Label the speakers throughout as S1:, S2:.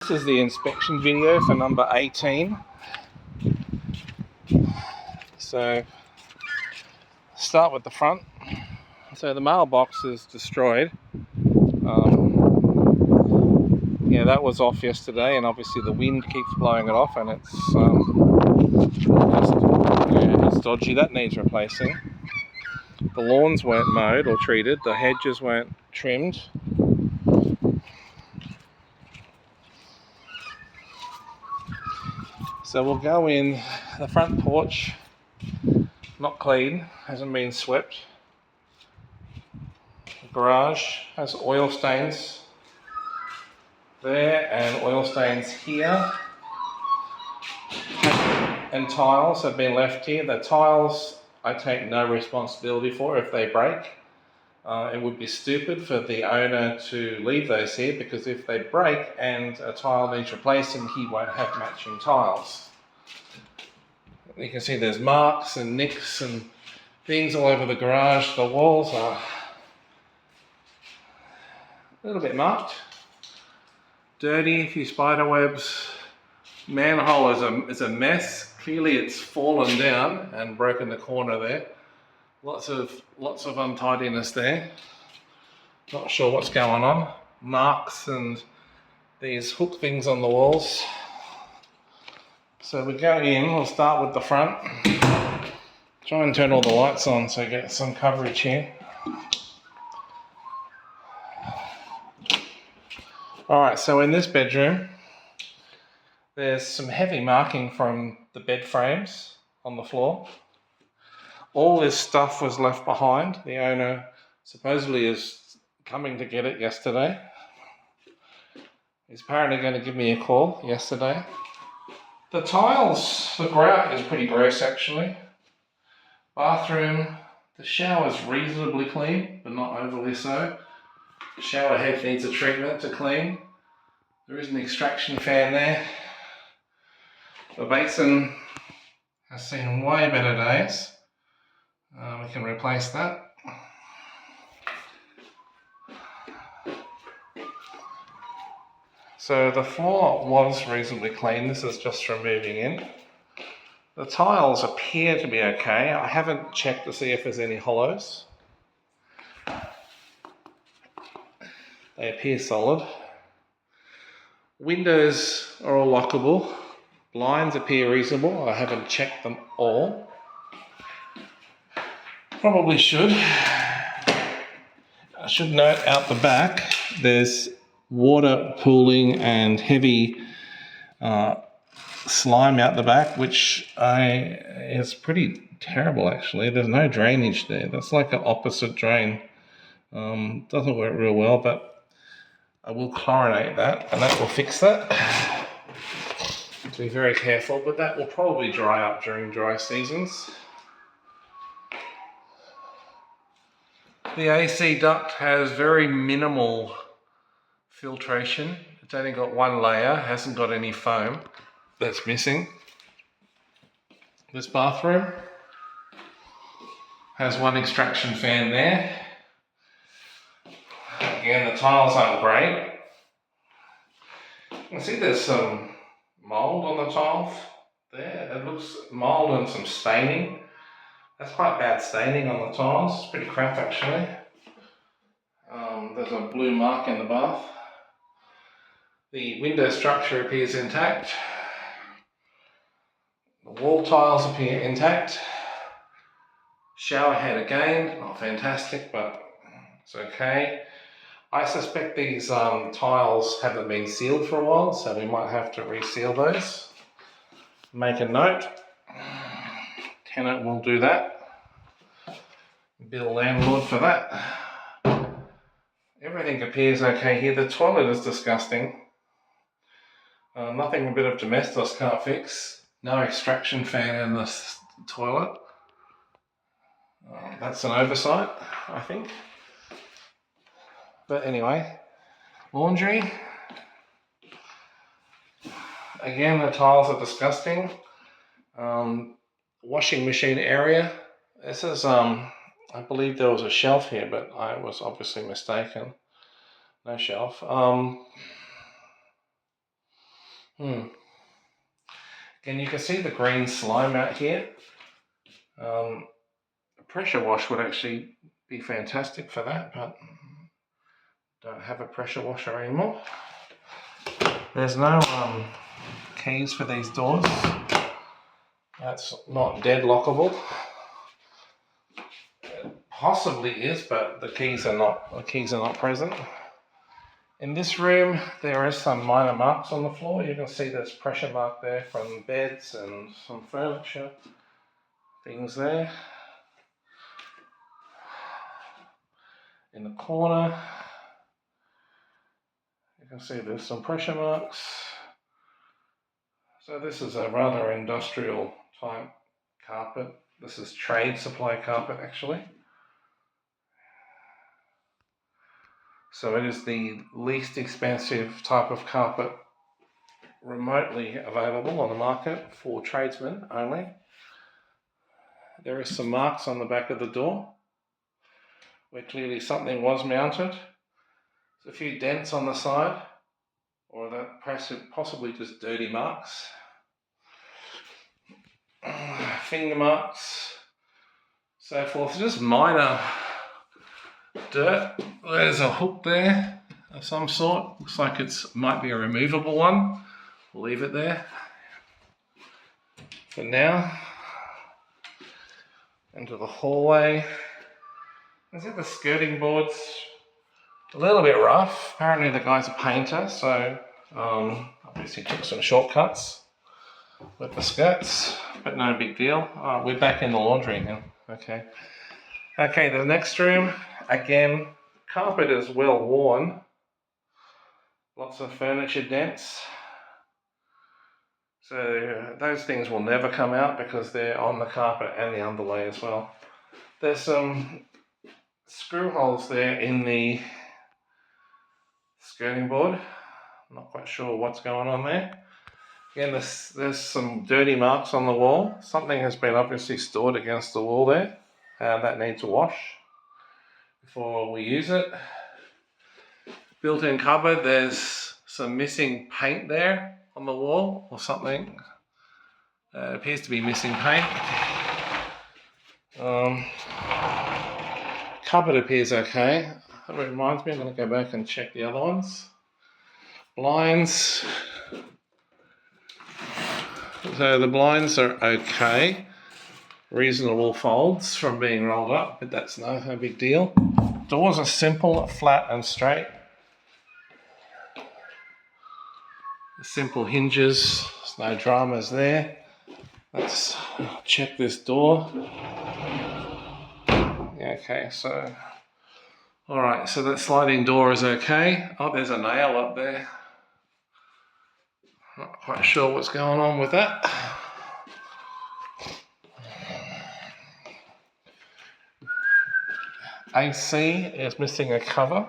S1: this is the inspection video for number 18. So, start with the front. So the mailbox is destroyed. Yeah, that was off yesterday, and obviously the wind keeps blowing it off, and it's dodgy. That needs replacing. The lawns weren't mowed or treated. The hedges weren't trimmed. So we'll go in. The front porch, not clean, hasn't been swept. The garage has oil stains there and oil stains here. And tiles have been left here. The tiles I take no responsibility for if they break. It would be stupid for the owner to leave those here, because if they break and a tile needs replacing, he won't have matching tiles. You can see there's marks and nicks and things all over the garage. The walls are a little bit marked, dirty, a few spider webs. Manhole is a mess. Clearly it's fallen down and broken the corner there. Lots of untidiness there. Not sure what's going on. Marks and these hook things on the walls. So we go in, we'll start with the front. Try and turn all the lights on so you get some coverage here. Alright, so in this bedroom, there's some heavy marking from the bed frames on the floor. All this stuff was left behind. The owner supposedly is coming to get it yesterday. He's apparently going to give me a call yesterday. The tiles, the grout is pretty gross actually. Bathroom, the shower's reasonably clean, but not overly so. The shower head needs a treatment to clean. There is an extraction fan there. The basin has seen way better days. We can replace that. So the floor was reasonably clean. This is just from moving in. The tiles appear to be okay. I haven't checked to see if there's any hollows. They appear solid. Windows are all lockable. Blinds appear reasonable. I haven't checked them all. Probably should. I should note out the back, there's water pooling and heavy slime out the back, which is pretty terrible actually. There's no drainage there. That's like an opposite drain. Doesn't work real well, but I will chlorinate that and that will fix that. Be very careful, but that will probably dry up during dry seasons. The AC duct has very minimal filtration. It's only got one layer, hasn't got any foam. That's missing. This bathroom has one extraction fan there. Again, the tiles aren't great. You can see there's some mould on the tiles there. It looks mould and some staining. That's quite bad staining on the tiles. It's pretty crap actually. There's a blue mark in the bath. The window structure appears intact. The wall tiles appear intact. Shower head again, not fantastic, but it's okay. I suspect these tiles haven't been sealed for a while, so we might have to reseal those. Make a note. Tenant will do that. Bill landlord for that. Everything appears okay here. The toilet is disgusting. Nothing a bit of domestos can't fix. No extraction fan in the toilet. That's an oversight, I think. But anyway, laundry. Again, the tiles are disgusting. Washing machine area. This is, I believe there was a shelf here, but I was obviously mistaken. No shelf. Again, you can see the green slime out here. A pressure wash would actually be fantastic for that, but don't have a pressure washer anymore. There's no keys for these doors. That's not deadlockable. It possibly is, but the keys are not present. In this room, there is some minor marks on the floor. You can see there's pressure mark there from beds and some furniture, things there. In the corner, you can see there's some pressure marks. So this is a rather industrial type carpet. This is trade supply carpet actually. So it is the least expensive type of carpet remotely available on the market for tradesmen only. There are some marks on the back of the door where clearly something was mounted. There's a few dents on the side, or that possibly just dirty marks. Finger marks, so forth, just minor dirt. There's a hook there of some sort. Looks like it might be a removable one. We'll leave it there for now. Into the hallway. I think the skirting board's a little bit rough. Apparently the guy's a painter, so obviously took some shortcuts with the skirts, but no big deal. We're back in the laundry now. Okay, the next room, again, carpet is well worn. Lots of furniture dents. So those things will never come out because they're on the carpet and the underlay as well. There's some screw holes there in the skirting board. I'm not quite sure what's going on there. Again, there's some dirty marks on the wall. Something has been obviously stored against the wall there. That needs a wash before we use it. Built-in cupboard, there's some missing paint there on the wall or something. It appears to be missing paint. Cupboard appears okay. That reminds me, I'm going to go back and check the other ones. Blinds. So the blinds are okay. Reasonable folds from being rolled up, but that's no big deal. Doors are simple, flat and straight. Simple hinges, there's no dramas there. Let's check this door. Okay, so, alright, so that sliding door is okay. Oh, there's a nail up there. Not quite sure what's going on with that. AC is missing a cover.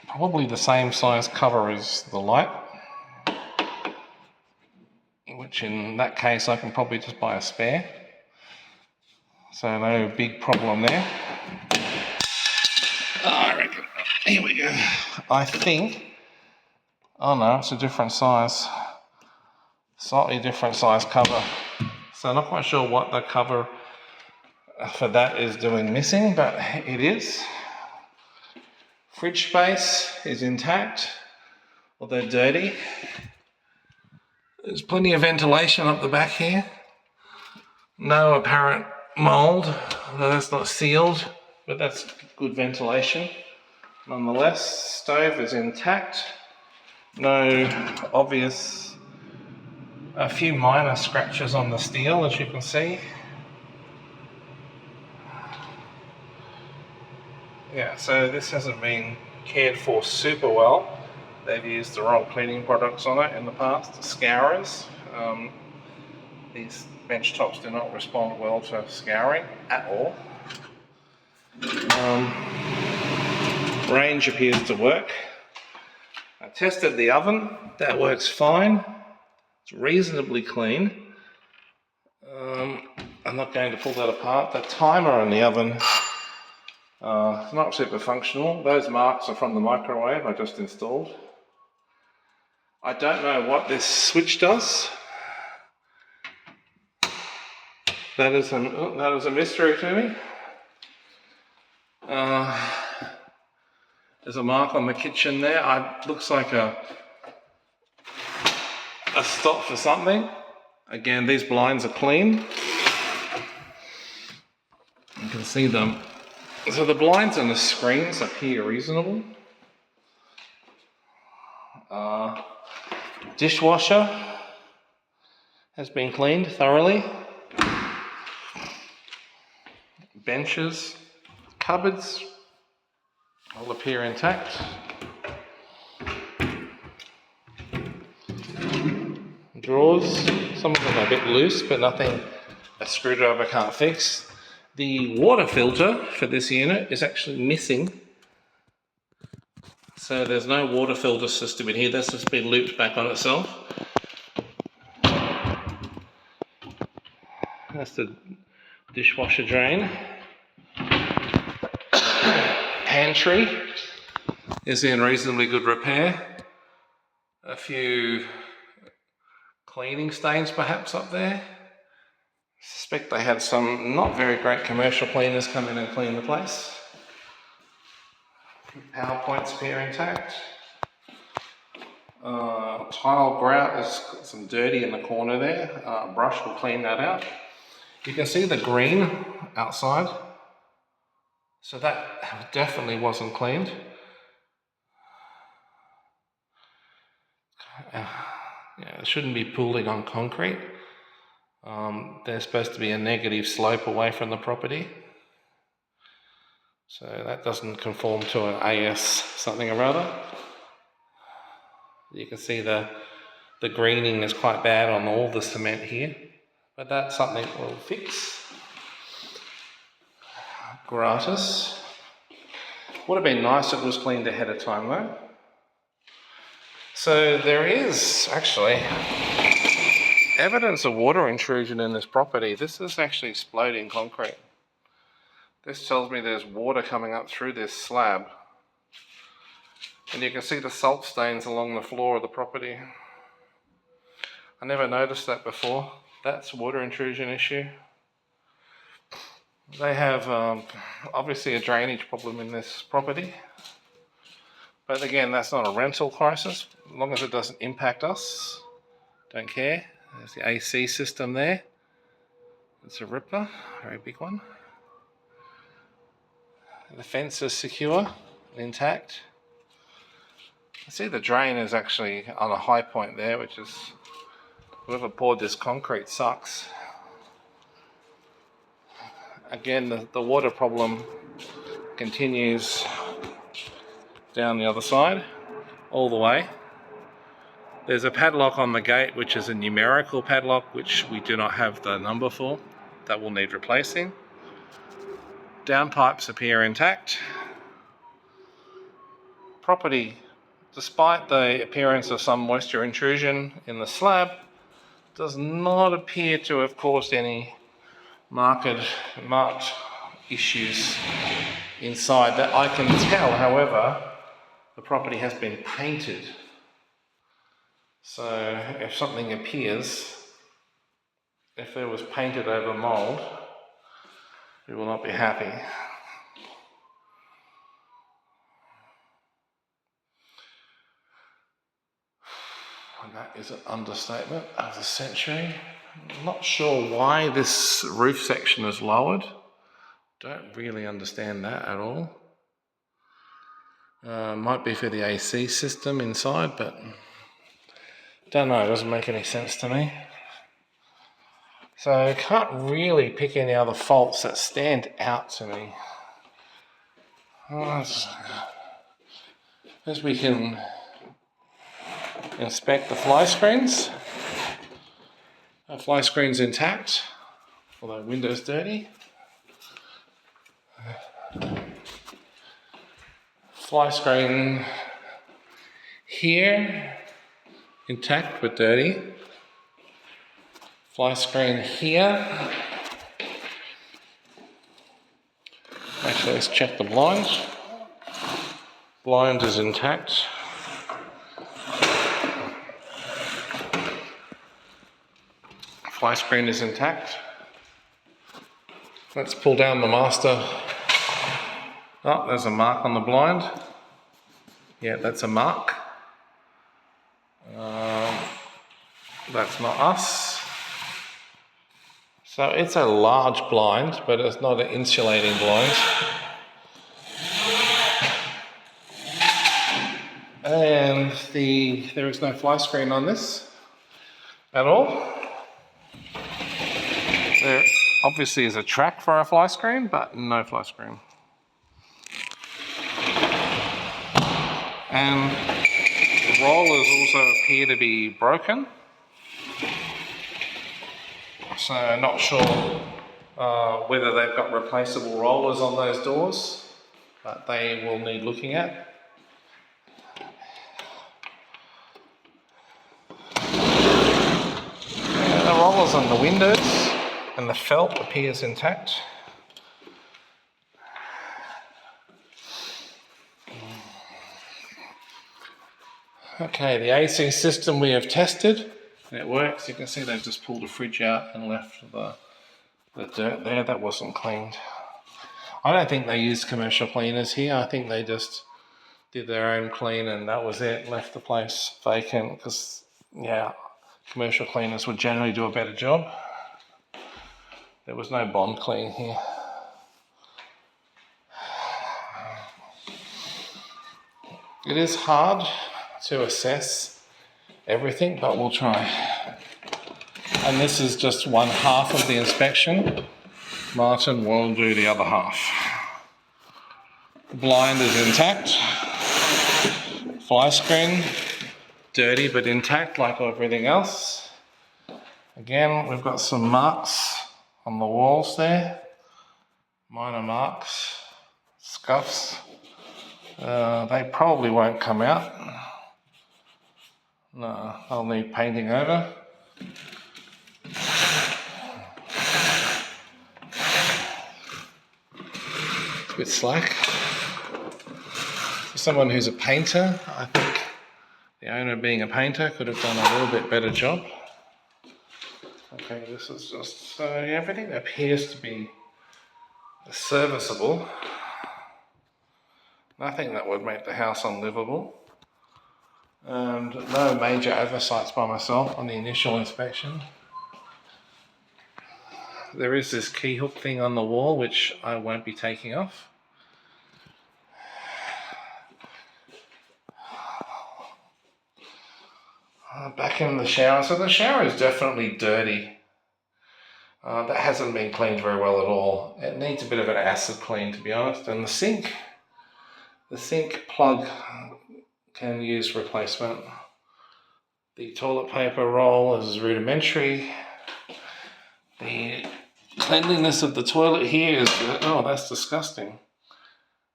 S1: Probably the same size cover as the light, which in that case I can probably just buy a spare. So no big problem there. I reckon, here we go. I think, oh no, it's a different size. Slightly different size cover. So I'm not quite sure what the cover for that is doing missing, but it is. Fridge space is intact, although dirty. There's plenty of ventilation up the back here. No apparent mould, though that's not sealed, but that's good ventilation. Nonetheless, stove is intact. No obvious, a few minor scratches on the steel, as you can see. Yeah, so this hasn't been cared for super well. They've used the wrong cleaning products on it in the past, scourers. These bench tops do not respond well to scouring at all. Range appears to work. I tested the oven, that works fine. It's reasonably clean. I'm not going to pull that apart. The timer on the oven It's not super functional. Those marks are from the microwave I just installed. I don't know what this switch does. That is a mystery to me. There's a mark on the kitchen there. It looks like a stop for something. Again, these blinds are clean. You can see them. So the blinds and the screens appear reasonable. Dishwasher has been cleaned thoroughly. Benches, cupboards all appear intact. Drawers, some of them are a bit loose, but nothing a screwdriver can't fix. The water filter for this unit is actually missing. So there's no water filter system in here. That's just been looped back on itself. That's the dishwasher drain. Pantry is in reasonably good repair. A few cleaning stains perhaps up there. Suspect they had some not very great commercial cleaners come in and clean the place. Power points appear intact. Tile grout has got some dirty in the corner there. Brush will clean that out. You can see the green outside. So that definitely wasn't cleaned. It shouldn't be pooling on concrete. There's supposed to be a negative slope away from the property. So that doesn't conform to an AS something or other. You can see the greening is quite bad on all the cement here, but that's something we'll fix. Gratis. Would have been nice if it was cleaned ahead of time though. So there is actually evidence of water intrusion in this property. This is actually exploding concrete. This tells me there's water coming up through this slab. And you can see the salt stains along the floor of the property. I never noticed that before. That's a water intrusion issue. They have obviously a drainage problem in this property. But again, that's not a rental crisis. As long as it doesn't impact us, don't care. There's the AC system there. It's a ripper, a very big one. The fence is secure, intact. I see the drain is actually on a high point there, which is, whoever poured this concrete sucks. Again, the water problem continues down the other side, all the way. There's a padlock on the gate, which is a numerical padlock, which we do not have the number for. That will need replacing. Downpipes appear intact. Property, despite the appearance of some moisture intrusion in the slab, does not appear to have caused any marked issues inside. That I can tell, however, the property has been painted. So if something appears, if it was painted over mould, we will not be happy. And that is an understatement of the century. I'm not sure why this roof section is lowered. Don't really understand that at all. Might be for the AC system inside, but don't know, it doesn't make any sense to me. So I can't really pick any other faults that stand out to me. As we can inspect the fly screens. The fly screen's intact, although window's dirty. Fly screen here, intact but dirty. Fly screen here. Actually, let's check the blind. Blind is intact. Fly screen is intact. Let's pull down the master. Oh, there's a mark on the blind. Yeah, that's a mark. That's not us. So it's a large blind, but it's not an insulating blind. And there is no fly screen on this at all. There obviously is a track for a fly screen, but no fly screen. And the rollers also appear to be broken. So not sure whether they've got replaceable rollers on those doors, but they will need looking at. And the rollers on the windows and the felt appears intact. Okay, the AC system we have tested, and it works. You can see they've just pulled the fridge out and left the dirt there that wasn't cleaned. I don't think they used commercial cleaners here. I think they just did their own clean and that was it, left the place vacant because, yeah, commercial cleaners would generally do a better job. There was no bond clean here. It is hard to assess everything, but we'll try. And this is just one half of the inspection. Martin will do the other half. The blind is intact. Fly screen, dirty but intact like everything else. Again, we've got some marks on the walls there. Minor marks, scuffs. They probably won't come out. No, they'll need painting over. It's a bit slack. For someone who's a painter, I think the owner being a painter could have done a little bit better job. Okay, this is just, so everything appears to be serviceable. Nothing that would make the house unlivable. And no major oversights by myself on the initial inspection. There is this key hook thing on the wall which I won't be taking off. Back in the shower. So the shower is definitely dirty. That hasn't been cleaned very well at all. It needs a bit of an acid clean, to be honest. And the sink plug can use replacement. The toilet paper roll is rudimentary. The cleanliness of the toilet here is, oh, that's disgusting.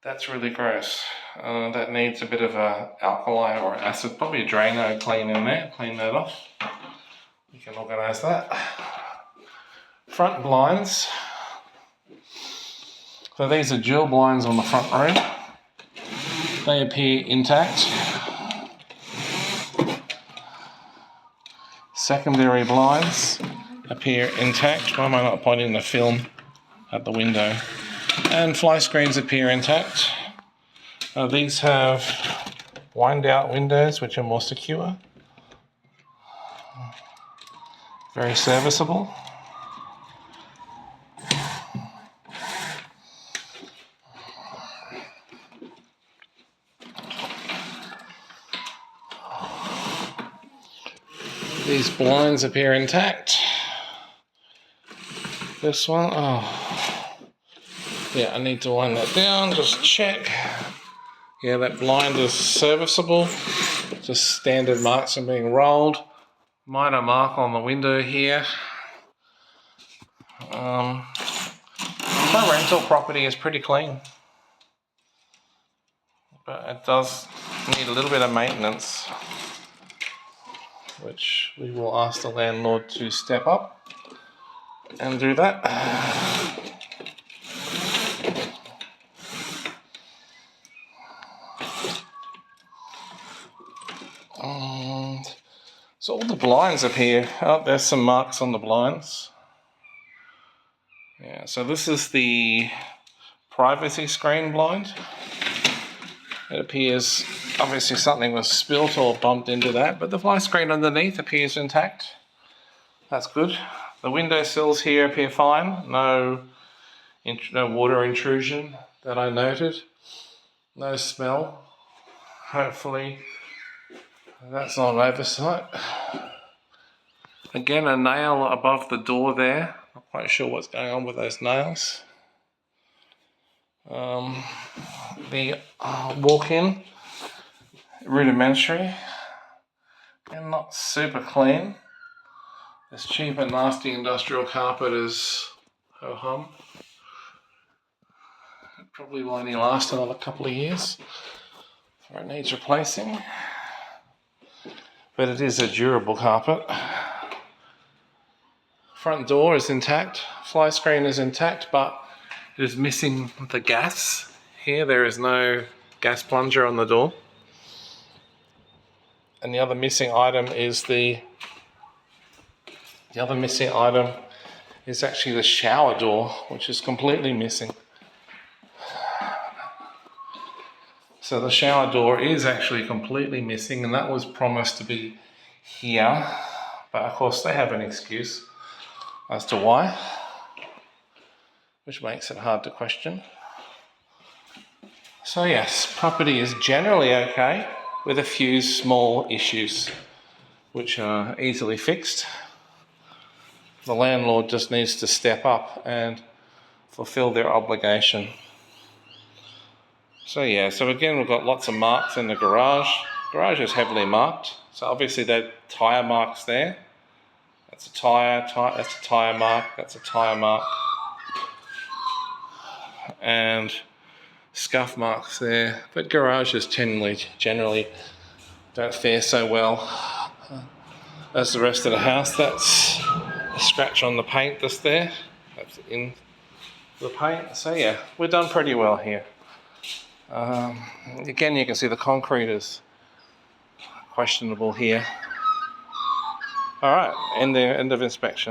S1: That's really gross. That needs a bit of a alkali or acid, probably a Drano clean in there, clean that off. You can organise that. Front blinds. So these are dual blinds on the front room. They appear intact. Secondary blinds appear intact. Why am I not pointing the film at the window? And fly screens appear intact. These have wind out windows which are more secure. Very serviceable. These blinds appear intact. This one, oh. Yeah, I need to wind that down, just check. Yeah, that blind is serviceable. Just standard marks are being rolled. Minor mark on the window here. My rental property is pretty clean. But it does need a little bit of maintenance, which we will ask the landlord to step up and do that. So all the blinds appear. Oh, there's some marks on the blinds. Yeah, so this is the privacy screen blind. It appears obviously something was spilt or bumped into that, but the fly screen underneath appears intact. That's good. The window sills here appear fine. No water intrusion that I noted. No smell. Hopefully that's not an oversight. Again, a nail above the door there. Not quite sure what's going on with those nails. The walk-in, rudimentary and not super clean. This cheap and nasty industrial carpet is ho-hum. It probably will only last another couple of years, so it needs replacing. But it is a durable carpet. Front door is intact, fly screen is intact, but it is missing the gas. Here there is no gas plunger on the door. And the other missing item is actually the shower door, which is completely missing. So the shower door is actually completely missing, and that was promised to be here. But of course they have an excuse as to why, which makes it hard to question. So yes, property is generally okay, with a few small issues which are easily fixed. The landlord just needs to step up and fulfill their obligation. So yeah, so again we've got lots of marks in the garage. Garage is heavily marked, so obviously there are tyre marks there. That's a tyre, that's a tyre mark, that's a tyre mark. And scuff marks there, but garages generally don't fare so well as the rest of the house. That's a scratch on the paint that's there. That's in the paint. So yeah, we're done pretty well here. Again, you can see the concrete is questionable here. All right, end of inspection.